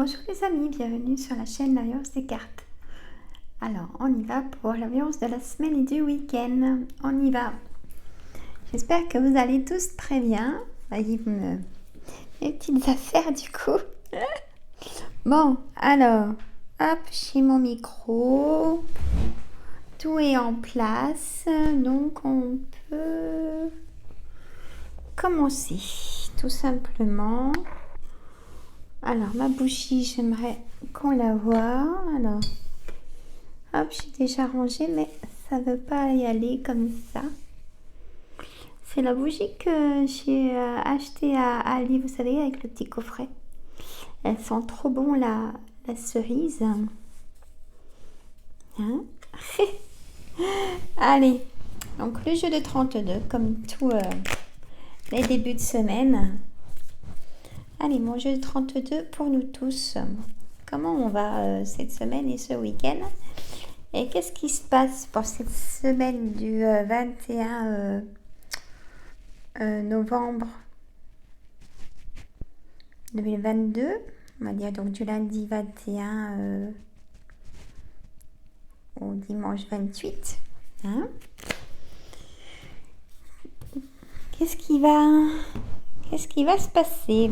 Bonjour les amis, bienvenue sur la chaîne La Violence des cartes. Alors, on y va pour la violence de la semaine et du week-end. On y va. J'espère que vous allez tous très bien. Voyez mes petites affaires du coup. Bon, alors, hop, j'ai mon micro. Tout est en place, donc on peut commencer tout simplement. Alors, ma bougie, j'aimerais qu'on la voie. Alors, hop, j'ai déjà rangé, mais ça ne veut pas y aller comme ça. C'est la bougie que j'ai achetée à Ali, vous savez, avec le petit coffret. Elles sont trop bon, la cerise. Hein. Allez, donc le jeu de 32, comme tous les débuts de semaine. Allez, mon jeu de 32 pour nous tous. Comment on va cette semaine et ce week-end? Et qu'est-ce qui se passe pour cette semaine du 21 novembre 2022? On va dire donc du lundi 21 au dimanche 28. Hein? Qu'est-ce qui va se passer?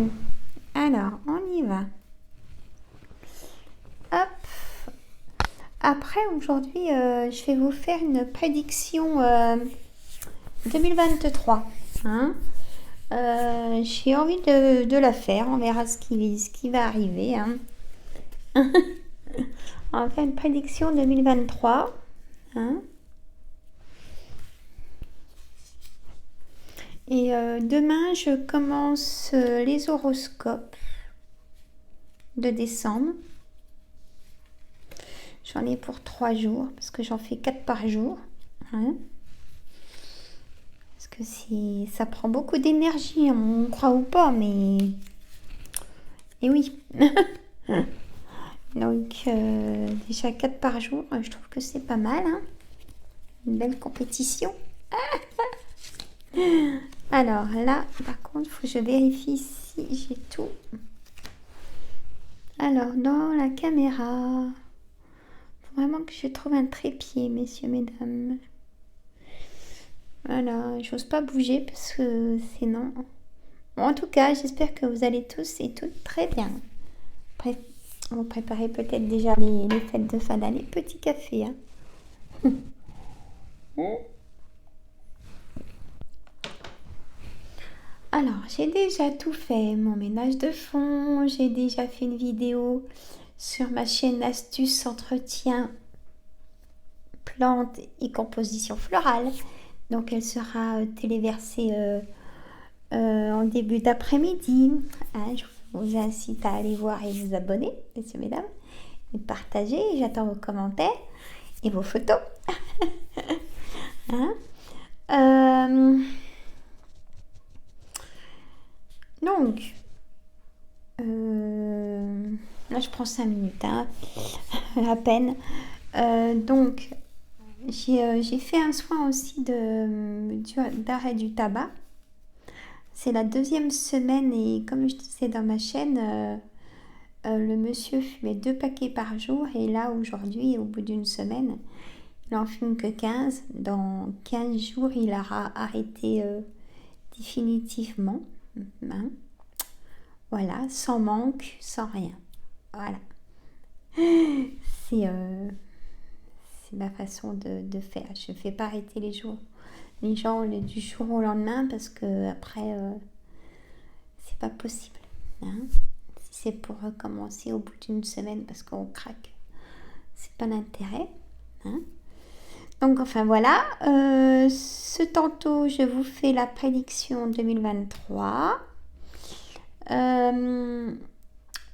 Alors, on y va. Hop. Après, aujourd'hui, je vais vous faire une prédiction 2023. Hein. J'ai envie de la faire. On verra ce qui va arriver. Hein. On va faire une prédiction 2023. Hein. Et demain, je commence les horoscopes de décembre. J'en ai pour 3 jours, parce que j'en fais 4 par jour. Hein. Parce que ça prend beaucoup d'énergie, on croit ou pas, mais... Et oui. Donc, déjà 4 par jour, je trouve que c'est pas mal. Hein. Une belle compétition. Alors là, par contre, il faut que je vérifie si j'ai tout. Alors, dans la caméra, faut vraiment que je trouve un trépied, messieurs, mesdames. Voilà, j'ose pas bouger parce que sinon... Bon, en tout cas, j'espère que vous allez tous et toutes très bien. Vous préparez peut-être déjà les fêtes de fin d'année. Petit café, hein. Alors, j'ai déjà tout fait, mon ménage de fond, j'ai déjà fait une vidéo sur ma chaîne Astuces Entretien Plantes et Composition Florale. Donc, elle sera téléversée en début d'après-midi. Hein, je vous incite à aller voir et vous abonner, messieurs, mesdames, et partager. J'attends vos commentaires et vos photos. Hein. Donc, là je prends 5 minutes, hein, à peine. Donc, j'ai fait un soin aussi d'arrêt du tabac. C'est la 2e semaine et comme je disais dans ma chaîne, le monsieur fumait 2 paquets par jour et là aujourd'hui, au bout d'une semaine, il n'en fume que 15. Dans 15 jours, il aura arrêté définitivement. Hein. Voilà, sans manque, sans rien. Voilà. C'est ma façon de faire. Je ne fais pas arrêter les gens du jour au lendemain parce que après, c'est pas possible. Hein. Si c'est pour recommencer au bout d'une semaine parce qu'on craque, c'est pas l'intérêt. Hein. Donc enfin voilà, ce tantôt je vous fais la prédiction 2023.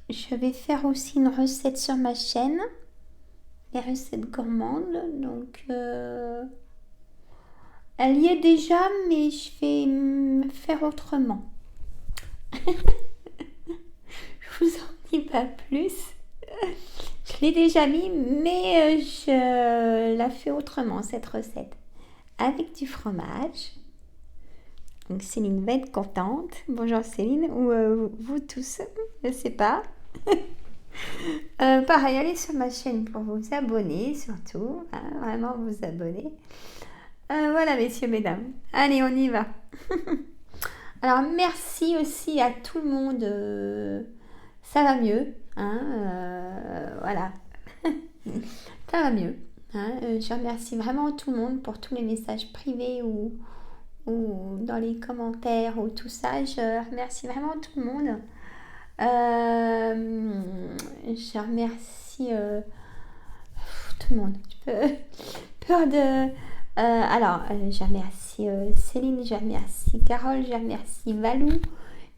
Je vais faire aussi une recette sur ma chaîne, les recettes gourmandes. Donc elle y est déjà, mais je vais faire autrement. Je vous en dis pas plus. Je l'ai déjà mis, mais je la fais autrement, cette recette. Avec du fromage. Donc Céline va être contente. Bonjour Céline, ou vous tous, je ne sais pas. Pareil, allez sur ma chaîne pour vous abonner, surtout. Hein, vraiment vous abonner. Voilà, messieurs, mesdames. Allez, on y va. Alors, merci aussi à tout le monde. Ça va mieux. Hein, voilà. Ça va mieux. Hein, je remercie vraiment tout le monde pour tous les messages privés ou dans les commentaires ou tout ça. Je remercie vraiment tout le monde. Je remercie tout le monde. Peur de... je remercie Céline, je remercie Carole, je remercie Valou,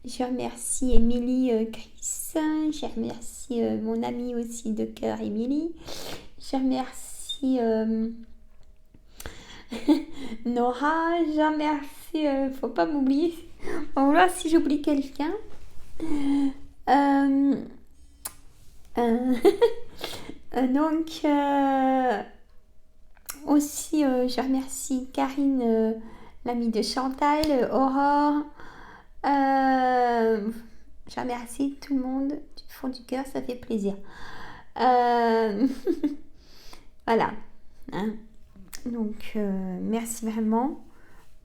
je remercie Émilie, Chris, je remercie mon amie aussi de cœur, Émilie, je remercie Nora, je remercie, faut pas m'oublier, on va voir si j'oublie quelqu'un. Euh, euh, donc, aussi, je remercie Karine, l'amie de Chantal, Aurore. Je remercie tout le monde du fond du cœur, ça fait plaisir. Voilà. Hein. Donc, merci vraiment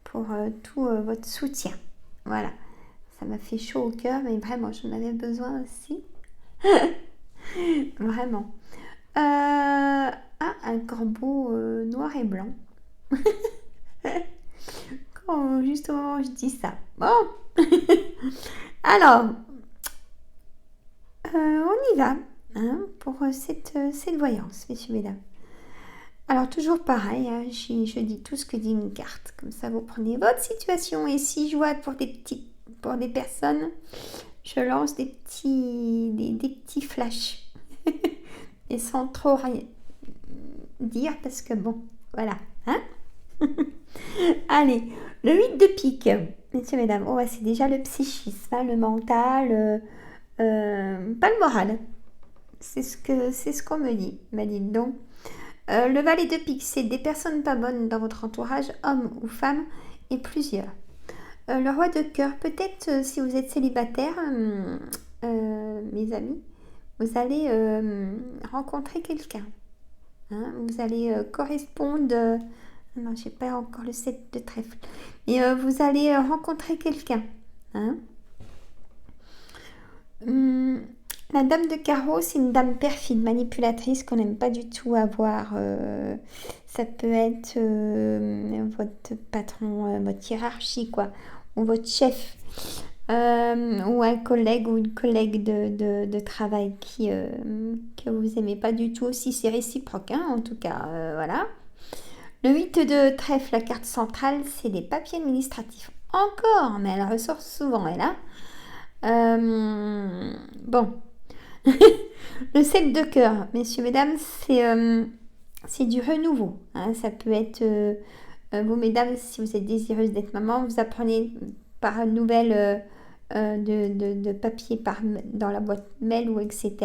pour tout votre soutien. Voilà. Ça m'a fait chaud au cœur, mais vraiment, j'en avais besoin aussi. Vraiment. Un corbeau noir et blanc. Juste au moment où je dis ça. Bon. Alors, on y va hein, pour cette voyance, messieurs, mesdames. Alors, toujours pareil, hein, je dis tout ce que dit une carte. Comme ça, vous prenez votre situation. Et si je vois pour des personnes, je lance des petits flashs. Et sans trop rien dire, parce que bon, voilà. Hein. Allez, le 8 de pique, messieurs, mesdames. Oh, c'est déjà le psychisme, hein, le mental, pas le moral. C'est ce qu'on me dit. M'a dit donc. Le valet de pique, c'est des personnes pas bonnes dans votre entourage, hommes ou femmes, et plusieurs. Le roi de cœur, peut-être si vous êtes célibataire, mes amis, vous allez rencontrer quelqu'un. Hein, vous allez correspondre. Non, j'ai pas encore le 7 de trèfle. Mais vous allez rencontrer quelqu'un. Hein. La dame de carreau, c'est une dame perfide, manipulatrice qu'on n'aime pas du tout avoir. Ça peut être votre patron, votre hiérarchie, quoi, ou votre chef, ou un collègue ou une collègue de travail que vous aimez pas du tout. Si c'est réciproque, hein, en tout cas, voilà. Le 8 de trèfle, la carte centrale, c'est des papiers administratifs. Encore, mais elle ressort souvent, elle a. Bon. Le 7 de cœur, messieurs, mesdames, c'est du renouveau. Hein. Ça peut être, vous, mesdames, si vous êtes désireuses d'être maman, vous apprenez par nouvelle de papier dans la boîte mail ou etc.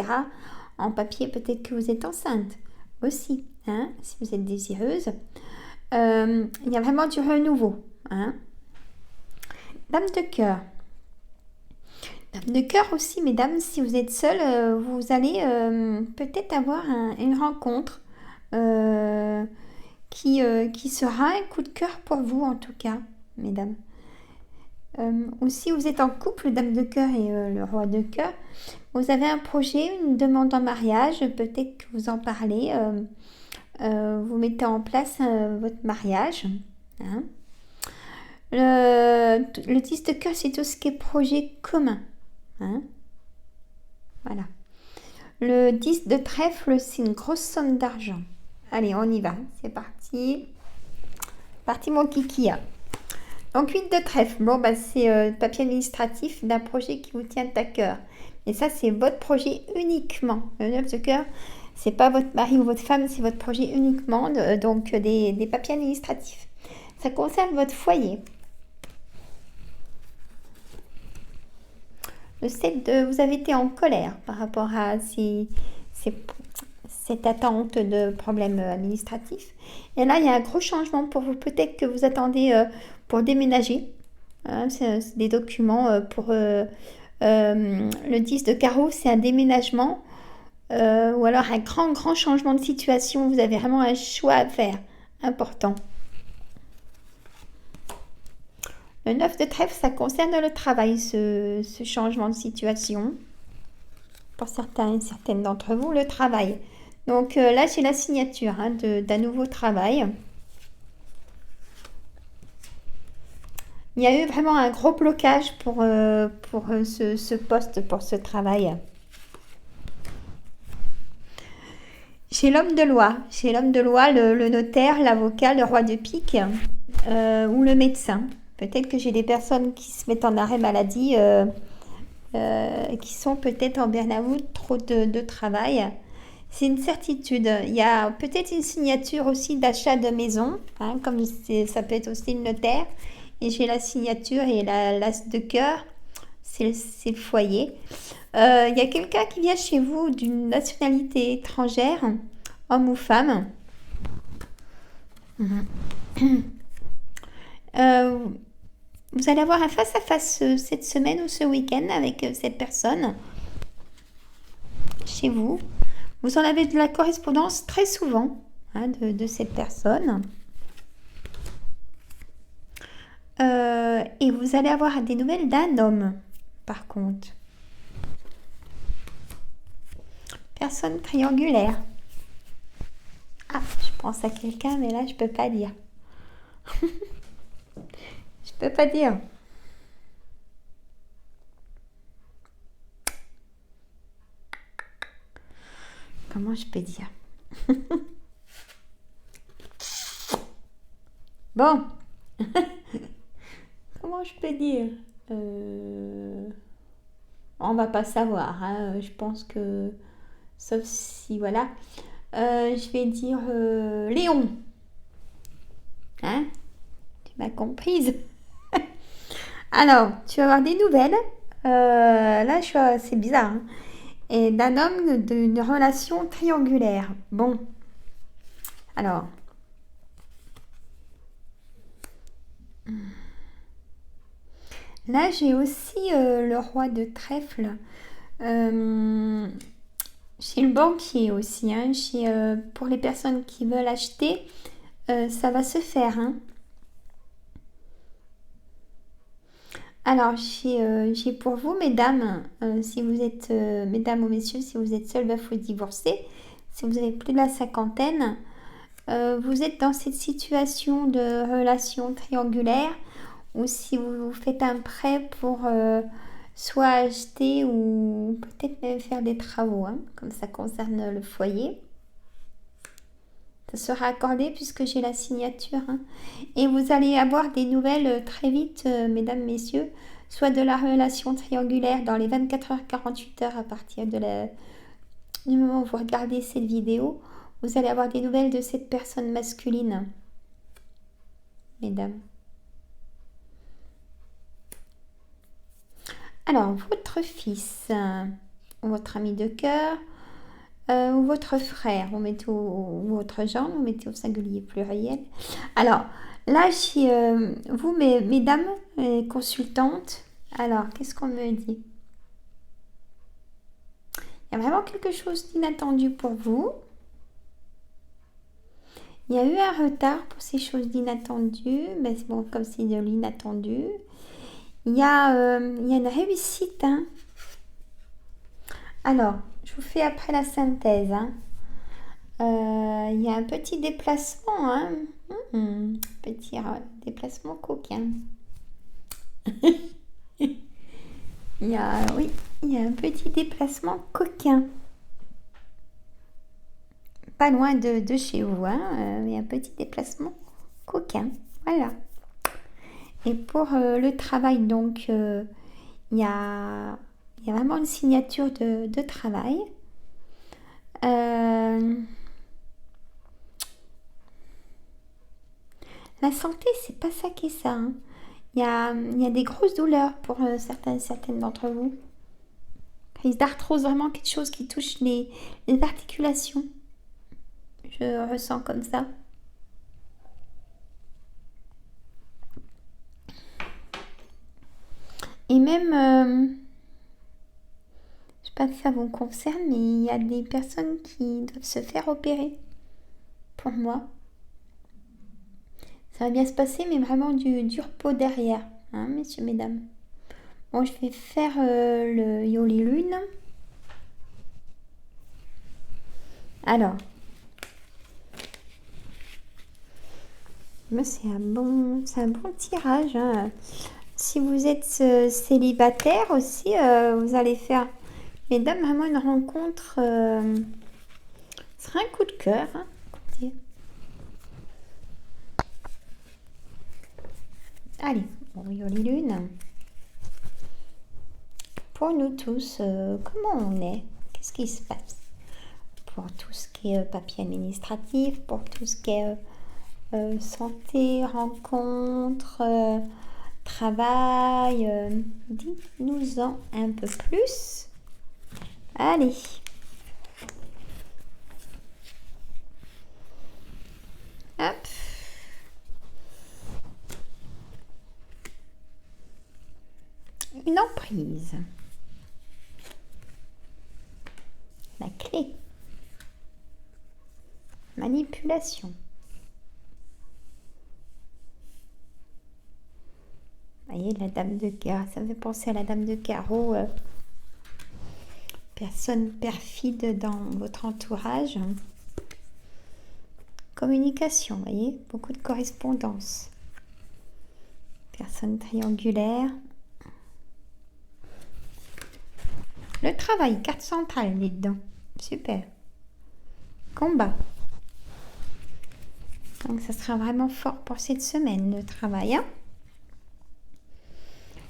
En papier, peut-être que vous êtes enceinte aussi, hein, si vous êtes désireuse. Il y a vraiment du renouveau. Hein. Dame de cœur. Dame de cœur aussi, mesdames, si vous êtes seule, vous allez peut-être avoir une rencontre qui sera un coup de cœur pour vous, en tout cas, mesdames. Ou si vous êtes en couple, dame de cœur et le roi de cœur, vous avez un projet, une demande en mariage, peut-être que vous en parlez, vous mettez en place votre mariage. Hein. Le 10 de cœur, c'est tout ce qui est projet commun. Hein. Voilà. Le 10 de trèfle, c'est une grosse somme d'argent. Allez, on y va. C'est parti. Parti mon kiki. Donc 8 de trèfle. Bon, bah, c'est papier administratif d'un projet qui vous tient à cœur. Et ça, c'est votre projet uniquement. Le 9 de cœur, c'est pas votre mari ou votre femme, c'est votre projet uniquement. Donc des papiers administratifs. Ça concerne votre foyer. Le 7 de... Vous avez été en colère par rapport à cette attente de problèmes administratifs. Et là, il y a un gros changement pour vous. Peut-être que vous attendez pour déménager. Hein, c'est des documents pour... le 10 de carreau, c'est un déménagement ou alors un grand changement de situation. Vous avez vraiment un choix à faire, important. Le 9 de trèfle, ça concerne le travail, ce changement de situation. Pour certains et certaines d'entre vous, le travail. Donc là, j'ai la signature d'un nouveau travail. Il y a eu vraiment un gros blocage pour ce poste, pour ce travail. Chez l'homme de loi. Chez l'homme de loi, le notaire, l'avocat, le roi de pique ou le médecin. Peut-être que j'ai des personnes qui se mettent en arrêt maladie, qui sont peut-être en burn-out, trop de travail. C'est une certitude. Il y a peut-être une signature aussi d'achat de maison, comme ça peut être aussi le notaire. Et j'ai la signature et l'as de cœur, c'est le foyer. Il y a quelqu'un qui vient chez vous d'une nationalité étrangère, homme ou femme. Euh, vous allez avoir un face-à-face cette semaine ou ce week-end avec cette personne chez vous. Vous en avez de la correspondance très souvent de cette personne. Et vous allez avoir des nouvelles d'un homme, par contre. Personne triangulaire. Ah, je pense à quelqu'un, mais là, je peux pas dire. Je peux pas dire. Comment je peux dire? Bon. Comment je peux dire? On va pas savoir. Je pense que... Sauf si, voilà. Je vais dire Léon. Hein? Tu m'as comprise? Alors, tu vas avoir des nouvelles. Là, c'est bizarre. Et d'un homme d'une relation triangulaire. Bon. Alors. Là, j'ai aussi le roi de trèfle. Chez le banquier aussi. Pour les personnes qui veulent acheter, ça va se faire. Alors, j'ai pour vous, mesdames, si vous êtes, mesdames ou messieurs, si vous êtes seul, veuf ou divorcé, si vous avez plus de la cinquantaine, vous êtes dans cette situation de relation triangulaire ou si vous faites un prêt pour soit acheter ou peut-être même faire des travaux, comme ça concerne le foyer. Ça sera accordé puisque j'ai la signature. Et vous allez avoir des nouvelles très vite, mesdames, messieurs, soit de la relation triangulaire dans les 24 heures, 48 heures à partir du moment où vous regardez cette vidéo. Vous allez avoir des nouvelles de cette personne masculine, mesdames. Alors, votre fils, votre ami de cœur, ou votre frère, vous mettez ou votre gendre, vous mettez au singulier pluriel. Alors, là, vous, mesdames consultantes, alors, qu'est-ce qu'on me dit? Il y a vraiment quelque chose d'inattendu pour vous. Il y a eu un retard pour ces choses d'inattendu, mais bon, comme c'est de l'inattendu. Il y a une réussite. Alors, je vous fais après la synthèse. Il y a un petit déplacement. Petit déplacement coquin. Il y a un petit déplacement coquin. Pas loin de chez vous. Il y a un petit déplacement coquin. Voilà. Et pour le travail, donc, il y a vraiment une signature de travail. La santé, c'est pas ça qui est ça. Il y a des grosses douleurs pour certaines d'entre vous. Crise d'arthrose, vraiment quelque chose qui touche les articulations. Je ressens comme ça. Et même, je pas si ça vous concerne, mais il y a des personnes qui doivent se faire opérer. Pour moi. Ça va bien se passer, mais vraiment du repos derrière, hein, messieurs, mesdames. Bon, je vais faire le Yoli Lune. Alors, c'est un bon tirage, hein. Si vous êtes célibataire aussi, vous allez faire, mesdames, vraiment une rencontre. Ce sera un coup de cœur, hein. Écoutez. Allez, bon, Yoli Lune. Pour nous tous, comment on est? Qu'est-ce qui se passe? Pour tout ce qui est papier administratif, pour tout ce qui est santé, rencontre, travail, dites-nous-en un peu plus. Allez. Hop. Une emprise. La clé. Manipulation. Vous voyez, la dame de carreau, ça me fait penser à la dame de carreau. Personne perfide dans votre entourage. Communication, vous voyez, beaucoup de correspondance. Personne triangulaire. Le travail, carte centrale, les dedans. Super. Combat. Donc, ça sera vraiment fort pour cette semaine, le travail. Hein.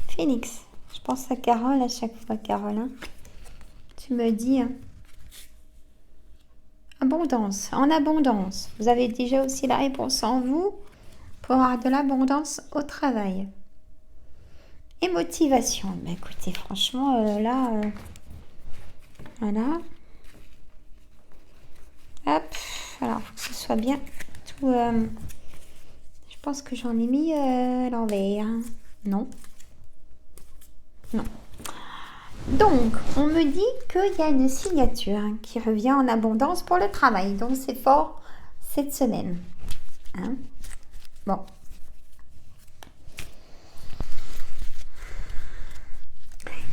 Phoenix. Je pense à Carole à chaque fois, Carole. Hein. Tu me dis. Hein. Abondance. En abondance. Vous avez déjà aussi la réponse en vous pour avoir de l'abondance au travail. Et motivation. Ben, écoutez, franchement, là... voilà. Hop. Alors, il faut que ce soit bien tout... je pense que j'en ai mis à l'envers. Non. Non. Donc, on me dit qu'il y a une signature hein, qui revient en abondance pour le travail. Donc, c'est fort cette semaine. Hein? Bon.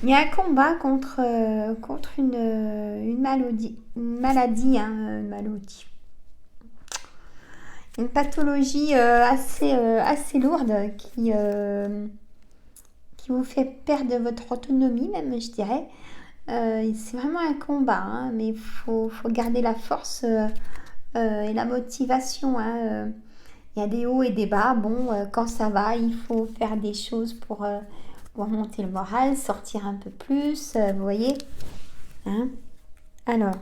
Il y a un combat contre une maladie. Une maladie. Une pathologie assez lourde qui vous fait perdre votre autonomie, même, je dirais. C'est vraiment un combat, hein, mais il faut garder la force et la motivation. Hein. Il y a des hauts et des bas. Bon, quand ça va, il faut faire des choses pour remonter le moral, sortir un peu plus, vous voyez. Hein. Alors,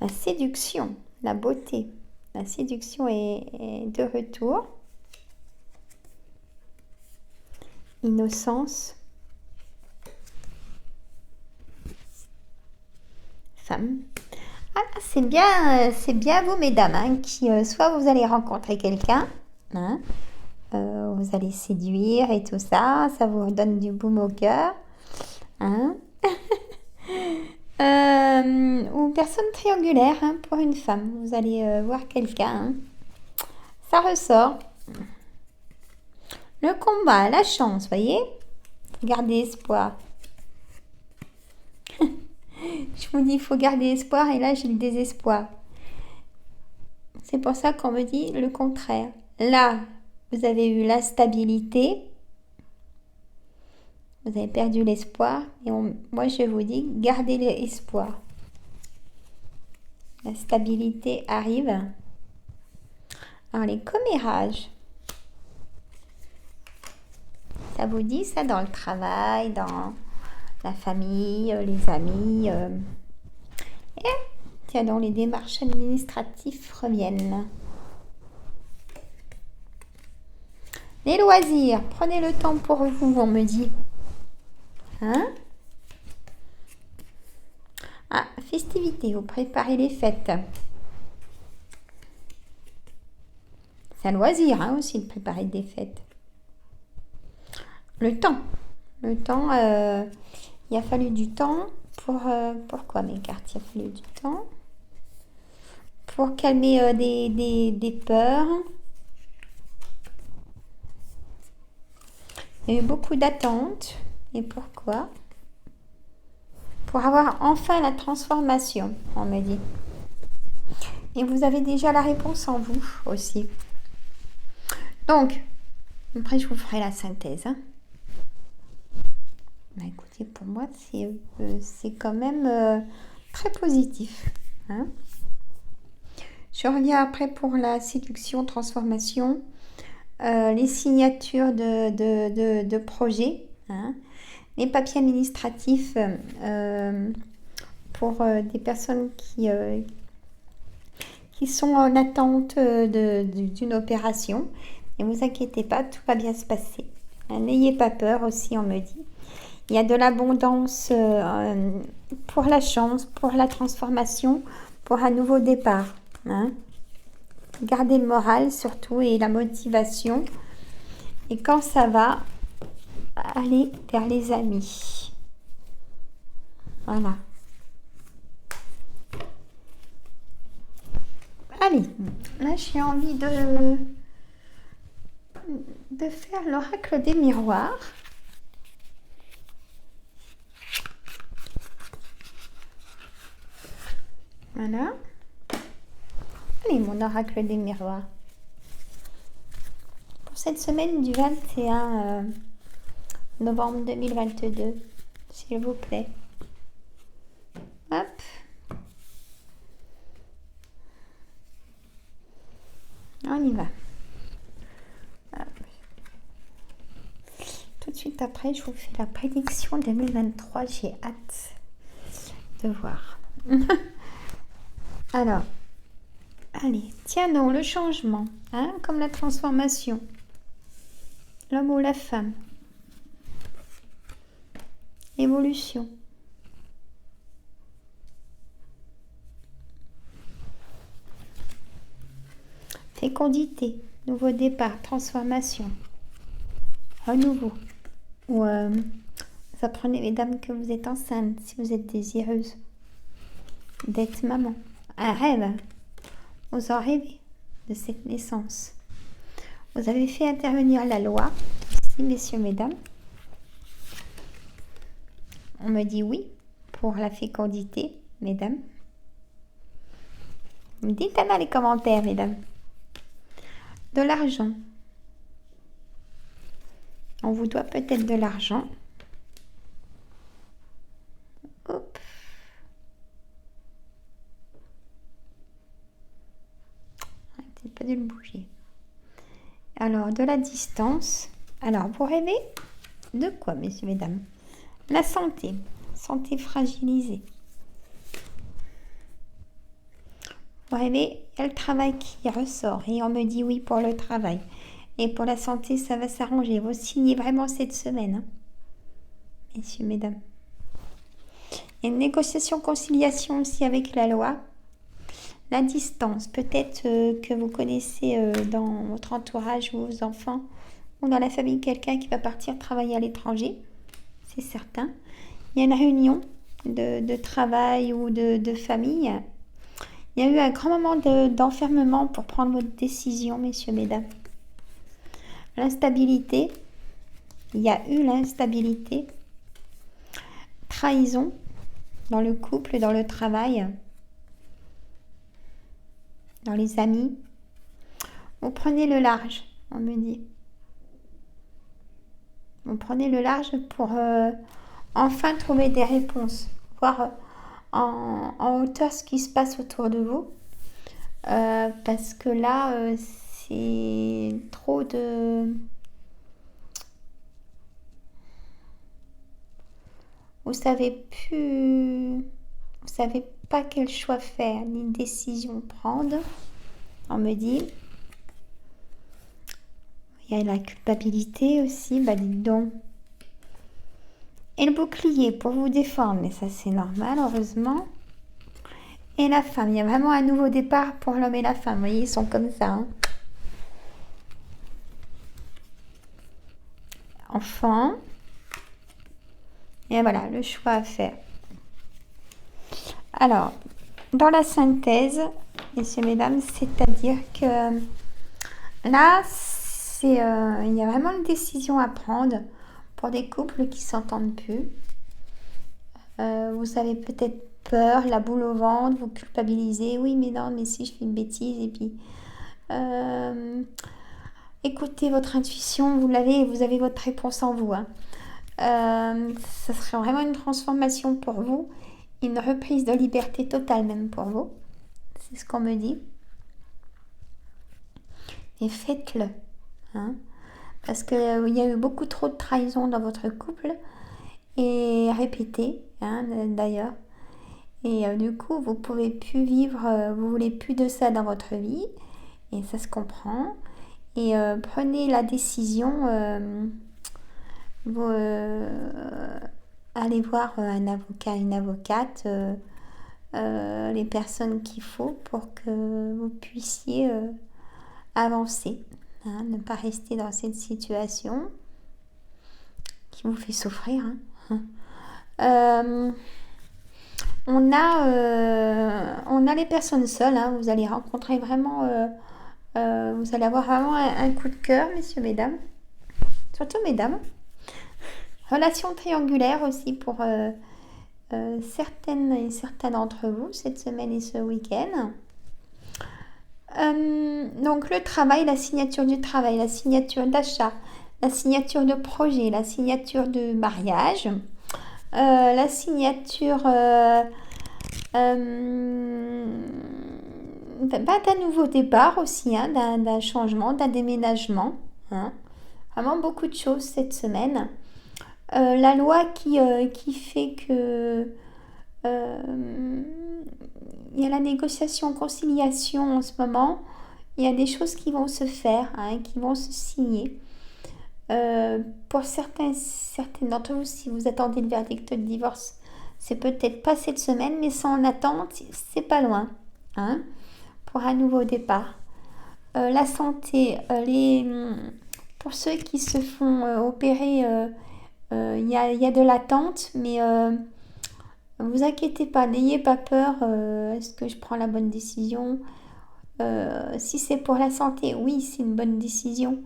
la séduction, la beauté. La séduction est de retour. Innocence. Femme. Ah, c'est bien vous, mesdames, hein, qui soit vous allez rencontrer quelqu'un, hein, vous allez séduire et tout ça, ça vous redonne du baume au cœur, hein. Ou personne triangulaire hein, pour une femme, vous allez voir quelqu'un, hein. Ça ressort. Le combat, la chance, voyez, gardez espoir. Je vous dis, il faut garder espoir et là, j'ai le désespoir. C'est pour ça qu'on me dit le contraire. Là, vous avez eu la stabilité. Vous avez perdu l'espoir. Et moi, je vous dis, gardez l'espoir. La stabilité arrive. Alors, les commérages. Ça vous dit ça dans le travail, dans la famille, les amis. Et tiens donc, les démarches administratives reviennent. Les loisirs, prenez le temps pour vous, on me dit. Hein? Ah, festivités, vous préparez les fêtes. C'est un loisir hein, aussi de préparer des fêtes. Le temps. Le temps, il a fallu du temps pourquoi mes cartes? Il a fallu du temps pour calmer des peurs. Il y a eu beaucoup d'attentes. Et pourquoi? Pour avoir enfin la transformation, on me dit. Et vous avez déjà la réponse en vous aussi. Donc, après je vous ferai la synthèse. Hein. Bah, écoutez, pour moi, c'est quand même très positif. Hein. Je reviens après pour la séduction, transformation, les signatures de projets, hein, les papiers administratifs pour des personnes qui sont en attente d'une opération. Ne vous inquiétez pas, tout va bien se passer. N'ayez pas peur aussi, on me dit. Il y a de l'abondance pour la chance, pour la transformation, pour un nouveau départ. Hein. Gardez le moral surtout et la motivation. Et quand ça va, allez vers les amis. Voilà. Allez, là j'ai envie de faire l'oracle des miroirs. Voilà. Allez, mon oracle des miroirs. Pour cette semaine du 21 novembre 2022, s'il vous plaît. Hop. On y va. Hop. Tout de suite après, je vous fais la prédiction 2023. J'ai hâte de voir. Alors, allez, tiens donc, le changement, hein, comme la transformation. L'homme ou la femme. Évolution. Fécondité, nouveau départ, transformation, renouveau. Ou vous apprenez, mesdames, que vous êtes enceinte, si vous êtes désireuse d'être maman. Un rêve, vous en rêvez de cette naissance. Vous avez fait intervenir la loi, ici, messieurs, mesdames. On me dit oui pour la fécondité, mesdames. Vous me dites dans les commentaires, mesdames. De l'argent. On vous doit peut-être de l'argent. Hop. Arrêtez pas de le bouger. Alors, de la distance. Alors, vous rêvez de quoi, messieurs, mesdames? La santé. Santé fragilisée. Vous rêvez, il y a le travail qui ressort. Et on me dit oui pour le travail. Et pour la santé, ça va s'arranger. Vous signez vraiment cette semaine. Hein, messieurs, mesdames. Il y a une négociation, conciliation aussi avec la loi. La distance. Peut-être que vous connaissez dans votre entourage ou vos enfants ou dans la famille quelqu'un qui va partir travailler à l'étranger. C'est certain. Il y a une réunion de travail ou de famille. Il y a eu un grand moment d'enfermement pour prendre votre décision, messieurs, mesdames. L'instabilité. Il y a eu l'instabilité. Trahison dans le couple, dans le travail, dans les amis. Vous prenez le large, on me dit. Vous prenez le large pour enfin trouver des réponses. Voir en hauteur ce qui se passe autour de vous. Parce que là, c'est trop de... Vous savez pas quel choix faire, ni décision prendre. On me dit. Il y a la culpabilité aussi, bah dites donc. Et le bouclier pour vous défendre, mais ça c'est normal, heureusement. Et la femme, il y a vraiment un nouveau départ pour l'homme et la femme. Vous voyez, ils sont comme ça. Hein. Enfant. Et voilà, le choix à faire. Alors, dans la synthèse, messieurs, mesdames, c'est-à-dire que là, il y a vraiment une décision à prendre pour des couples qui s'entendent plus. Vous avez peut-être peur, la boule au ventre, vous culpabilisez. Oui, mais non, mais si je fais une bêtise. Et puis, écoutez votre intuition, vous l'avez et vous avez votre réponse en vous. Hein. Ça serait vraiment une transformation pour vous, une reprise de liberté totale même pour vous. C'est ce qu'on me dit. Et faites-le. Hein, parce qu'il y a eu beaucoup trop de trahison dans votre couple. Et répétez, hein, d'ailleurs. Et du coup, vous pouvez plus vivre, vous voulez plus de ça dans votre vie. Et ça se comprend. Et prenez la décision, allez voir un avocat, une avocate, les personnes qu'il faut pour que vous puissiez avancer. Hein, ne pas rester dans cette situation qui vous fait souffrir. Hein. On a les personnes seules. Hein, vous allez rencontrer vraiment... vous allez avoir vraiment un coup de cœur, messieurs, mesdames. Surtout mesdames. Relation triangulaire aussi pour certaines et certains d'entre vous cette semaine et ce week-end. Donc le travail, la signature du travail, la signature d'achat, la signature de projet, la signature de mariage, la signature d'un nouveau départ aussi, hein, d'un changement, d'un déménagement. Hein. Vraiment beaucoup de choses cette semaine. La loi qui fait que il y a la négociation, conciliation en ce moment. Il y a des choses qui vont se faire, hein, qui vont se signer. Pour certaines d'entre vous, si vous attendez le verdict de divorce, c'est peut-être pas cette semaine, mais sans en attente, c'est pas loin. Hein, pour un nouveau départ. La santé, pour ceux qui se font opérer, il y a de l'attente, mais vous inquiétez pas, n'ayez pas peur. Est-ce que je prends la bonne décision? Si c'est pour la santé, oui, c'est une bonne décision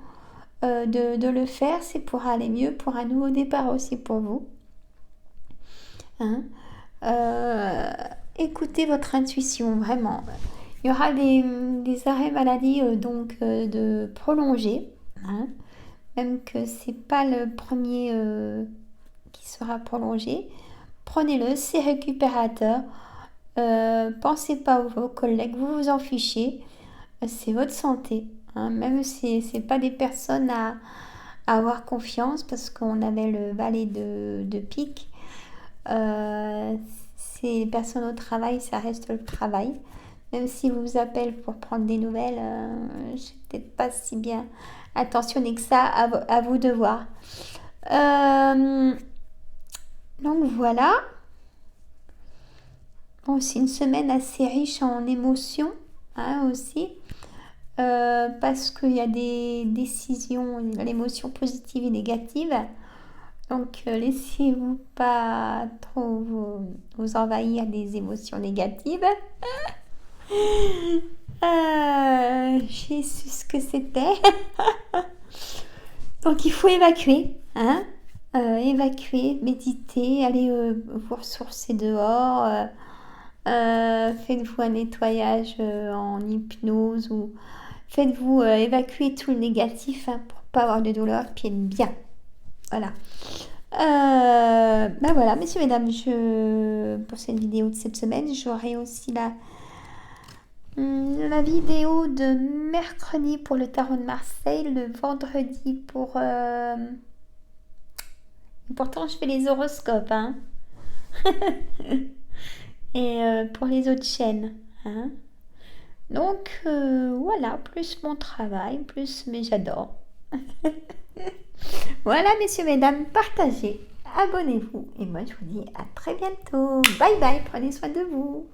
de le faire. C'est pour aller mieux, pour un nouveau départ aussi pour vous. Hein, écoutez votre intuition, vraiment. Il y aura des arrêts maladie de prolongés, hein, même que c'est pas le premier qui sera prolongé. Prenez-le, c'est récupérateur. Pensez pas à vos collègues, vous vous en fichez. C'est votre santé, hein, même si c'est pas des personnes à avoir confiance parce qu'on avait le valet de pique. C'est les personnes au travail, ça reste le travail. Même si vous appellent pour prendre des nouvelles, je ne suis peut-être pas si bien attentionnée que ça à vos devoirs. Donc voilà. Bon, c'est une semaine assez riche en émotions, hein, aussi. Parce qu'il y a des décisions, l'émotion positive et négative. Donc, laissez-vous pas trop vous envahir des émotions négatives. J'ai su ce que c'était. Donc, il faut évacuer. Hein, évacuer, méditer, aller vous ressourcer dehors. Faites-vous un nettoyage en hypnose ou faites-vous évacuer tout le négatif, hein, pour pas avoir de douleur puis être bien. Voilà. Ben voilà, messieurs, mesdames, pour cette vidéo de cette semaine, j'aurai aussi la vidéo de mercredi pour le tarot de Marseille, le vendredi pour... Pourtant, je fais les horoscopes, hein. Et pour les autres chaînes, hein. Donc, voilà, plus mon travail, plus... Mais j'adore. Voilà, messieurs, mesdames, partagez, abonnez-vous. Et moi, je vous dis à très bientôt. Bye bye, prenez soin de vous.